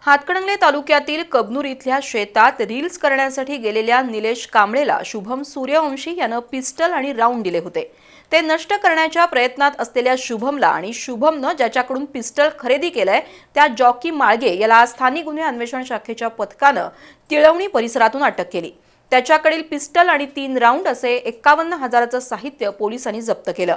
हातकणंगले तालुक्यातील कबनूर इथल्या शेतात रील्स करण्यासाठी गेलेल्या निलेश कांबळेला शुभम सूर्यवंशी यानं पिस्टल आणि राऊंड दिले होते। ते नष्ट करण्याच्या प्रयत्नात असलेल्या शुभमला आणि शुभमनं ज्याच्याकडून पिस्टल खरेदी केलंय त्या जॉकी माळगे याला स्थानिक गुन्हे अन्वेषण शाखेच्या पथकानं तिळवणी परिसरातून अटक केली। त्याच्याकडील पिस्टल आणि 3 राऊंड असे 51,000चं साहित्य पोलिसांनी जप्त केलं।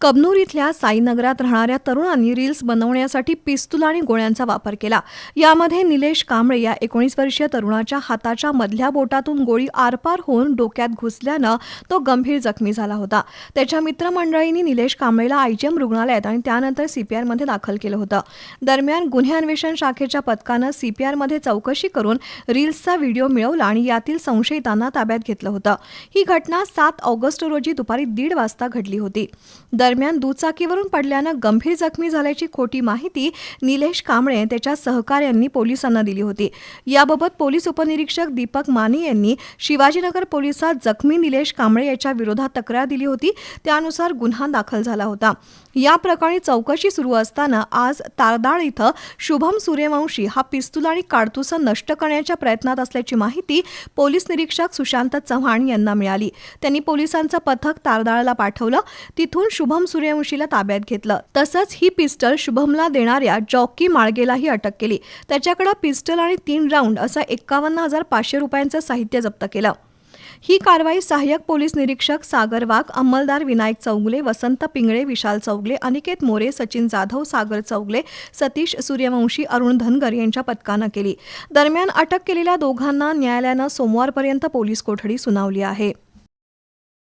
कबनूर इथल्या साईनगरात राहणाऱ्या तरुणांनी रील्स बनवण्यासाठी पिस्तूल आणि गोळ्यांचा वापर केला। यामध्ये निलेश कांबळे या 19 वर्षीय तरुणाच्या हाताच्या मधल्या बोटातून गोळी आरपार होऊन डोक्यात घुसल्यानं तो गंभीर जखमी झाला होता। त्याच्या मित्रमंडळींनी निलेश कांबळेला आयजीएम रुग्णालयात आणि त्यानंतर सीपीआरमध्ये दाखल केलं होतं। दरम्यान गुन्हे अन्वेषण शाखेच्या पथकानं सीपीआरमध्ये चौकशी करून रील्सचा व्हिडिओ मिळवला आणि यातील संशयितांना ताब्यात घेतलं होतं। ही घटना 7 ऑगस्ट रोजी दुपारी 1:30 वाजता घडली होती। दरम्यान दुचाकीवरून पडल्यानं गंभीर जखमी झाल्याची खोटी माहिती निलेश कांबळे त्याच्या सहकाऱ्यांनी पोलिसांना दिली होती। याबाबत पोलीस उपनिरीक्षक दीपक माने यांनी शिवाजीनगर पोलिसात जखमी निलेश कांबळे याच्या विरोधात तक्रार दिली होती। त्यानुसार गुन्हा दाखल झाला होता। या प्रकरणी चौकशी सुरू असताना आज तारदाळ इथं शुभम सूर्यवंशी हा पिस्तूल आणि काडतुसं नष्ट करण्याच्या प्रयत्नात असल्याची माहिती पोलीस निरीक्षक सुशांत चव्हाण यांना मिळाली। त्यांनी पोलिसांचं पथक तारदाळला पाठवलं। तिथून शुभम सूर्यवंशीला ताब्यात घेतलं। तसंच ही पिस्टल शुभमला देणाऱ्या जॉकी माळगेलाही अटक केली। त्याच्याकडे पिस्टल आणि 3 राऊंड असं 51,500 रुपयांचं साहित्य जप्त केलं। ही कारवाई सहाय्यक पोलीस निरीक्षक सागर वाघ, अंमलदार विनायक चौगले, वसंत पिंगळे, विशाल चौगले, अनिकेत मोरे, सचिन जाधव, सागर चौगले, सतीश सूर्यवंशी, अरुण धनगर यांच्या पथकानं केली। दरम्यान अटक केलेल्या दोघांना न्यायालयानं सोमवारपर्यंत पोलीस कोठडी सुनावली आहे।